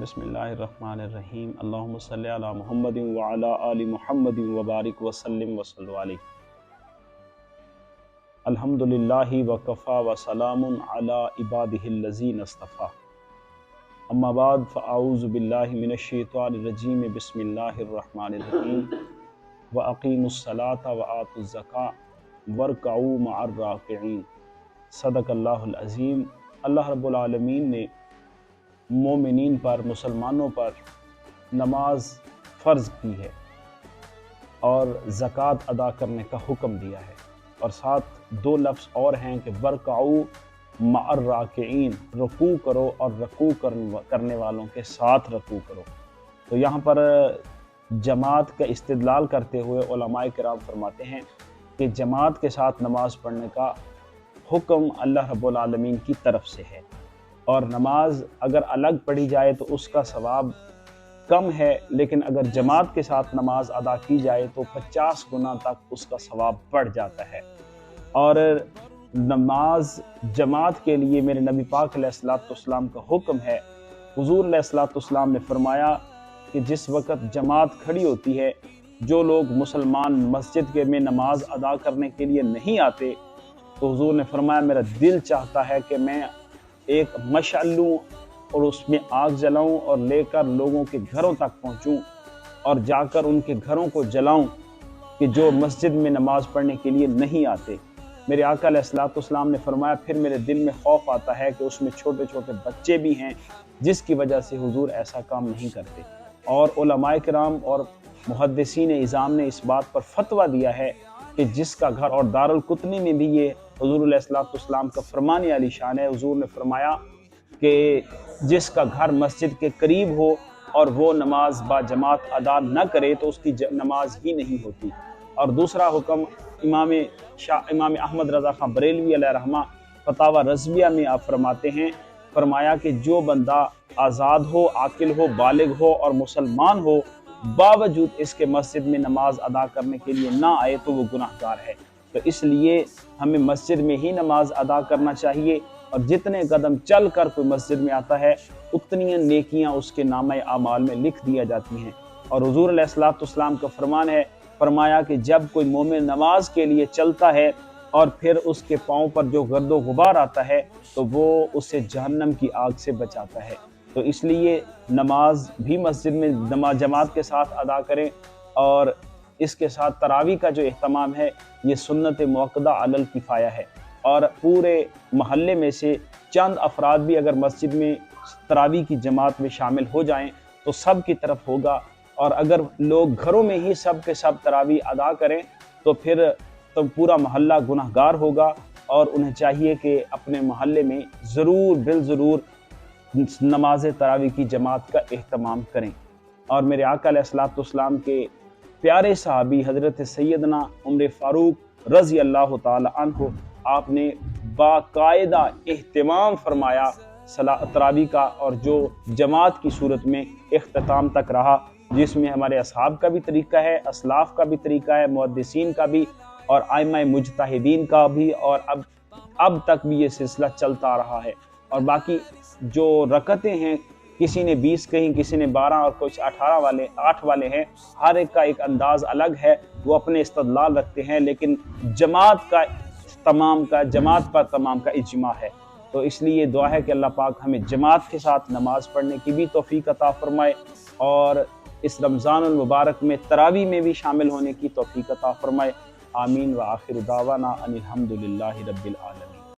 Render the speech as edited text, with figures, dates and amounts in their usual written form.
बिस्मिल्लाहिर्रहमानिर्रहीम। अल्लाहुम्मा सल्लि अला मुहम्मदिन व अला आलि मुहम्मदिन व बारिक वसल्लिम वसल्लु अलैहि। अल्हम्दुलिल्लाहि व कफ़ा व सलामुन अला इबादिहिल्लज़ीना इस्तफ़ा। अम्मा बाद फ़अऊज़ु बिल्लाहि मिनश शैतानिर रजीम। बिस्मिल्लाहिर्रहमानिर्रहीम। व अक़ीमुस्सलाता व आतुज़ ज़कात वरकऊ मअर राकिईन। सदक़ल्लाहुल अज़ीम। अल्लाह रब्बुल आलमीन ने मोमिनीन पर, मुसलमानों पर नमाज फ़र्ज़ की है और ज़कात अदा करने का हुक्म दिया है, और साथ दो लफ्ज़ और हैं कि वरकऊ मअर राकिईन, रुकू करो और रुकू करने वालों के साथ रुकू करो। तो यहाँ पर जमात का इस्तिदलाल करते हुए उलमाए किराम फरमाते हैं कि जमात के साथ नमाज पढ़ने का हुक्म अल्लाह रब्बुल आलमीन की तरफ से है, और नमाज अगर अलग पढ़ी जाए तो उसका सवाब कम है, लेकिन अगर जमात के साथ नमाज अदा की जाए तो 50 गुना तक उसका सवाब बढ़ जाता है। और नमाज जमात के लिए मेरे नबी पाक अलैहिस्सलाम का हुक्म है। हुज़ूर अलैहिस्सलाम ने फरमाया कि जिस वक़्त जमात खड़ी होती है, जो लोग मुसलमान मस्जिद के में नमाज अदा करने के लिए नहीं आते, तो हुज़ूर ने फरमाया मेरा दिल चाहता है कि मैं एक मशअल लूँ और उसमें आग जलाऊं और लेकर लोगों के घरों तक पहुंचूं और जाकर उनके घरों को जलाऊं कि जो मस्जिद में नमाज पढ़ने के लिए नहीं आते। मेरे आका अलैहिस्सलाम ने फरमाया फिर मेरे दिल में खौफ आता है कि उसमें छोटे छोटे बच्चे भी हैं, जिसकी वजह से हुजूर ऐसा काम नहीं करते। और उलमाए किराम और मुहद्दिसीन इज़ाम ने इस बात पर फतवा दिया है कि जिसका घर, और दारुल कुतनी में भी ये हुजूर अलैहिस्सलाम का फरमान आली शान है, हुजूर ने फरमाया कि जिसका घर मस्जिद के करीब हो और वो नमाज बा जमात अदा न करे तो उसकी नमाज ही नहीं होती। और दूसरा हुक्म इमाम अहमद रज़ा खां बरेलवी अलैहि रहमा फतावा रज़विया में आप फरमाते हैं, फरमाया कि जो बंदा आज़ाद हो, आकिल हो, बालिग हो और मुसलमान हो, बावजूद इसके मस्जिद में नमाज अदा करने के लिए ना आए तो वो गुनाहगार है। तो इसलिए हमें मस्जिद में ही नमाज अदा करना चाहिए, और जितने कदम चल कर कोई मस्जिद में आता है उतनी नेकियां उसके नामे आमाल में लिख दिया जाती हैं। और हुजूर अलैहिस्सलाम का फरमान है, फरमाया कि जब कोई मोमिन नमाज के लिए चलता है और फिर उसके पाँव पर जो गर्दो गुबार आता है तो वो उसे जहन्नम की आग से बचाता है। तो इसलिए नमाज भी मस्जिद में नमाज जमात के साथ अदा करें, और इसके साथ तरावी का जो एहतमाम है ये सुन्नत मुअक्कदा अलल किफ़ाया है, और पूरे महल्ले में से चंद अफराद भी अगर मस्जिद में तरावी की जमात में शामिल हो जाएं तो सब की तरफ होगा। और अगर लोग घरों में ही सब के सब तरावी अदा करें तो फिर तो पूरा मोहल्ला गुनहगार होगा, और उन्हें चाहिए कि अपने मोहल्ले में ज़रूर बिल ज़रूर नमाज तरावी की जमात का एहतमाम करें। और मेरे आका अलैहिस्सलाम के प्यारे सहाबी हज़रत सैयदना उमर फ़ारूक रज़ी अल्लाह ताला अन्हु, आपने बाकायदा एहतमाम फरमाया तरावी का, और जो जमात की सूरत में इख्तिताम तक रहा, जिसमें हमारे असहाब का भी तरीका है, असलाफ का भी तरीका है, मुहद्दिसीन का भी और आइम्मा मुज्तहिदीन का भी, और अब तक भी ये सिलसिला चलता रहा है। और बाकी जो रकतें हैं, किसी ने 20 कहीं, किसी ने 12 और कुछ 8 वाले हैं, हर एक का एक अंदाज अलग है, वो अपने इस्तदलाल रखते हैं, लेकिन जमात पर तमाम का इज्मा है। तो इसलिए दुआ है कि अल्लाह पाक हमें जमात के साथ नमाज पढ़ने की भी तौफीक अता फरमाए, और इस रमज़ान मुबारक में तरावी में भी शामिल होने की तौफीक अता फरमाए। आमीन व आखिर दावाना अनिल हम्दुलिल्लाहि रब्बिल आलमीन।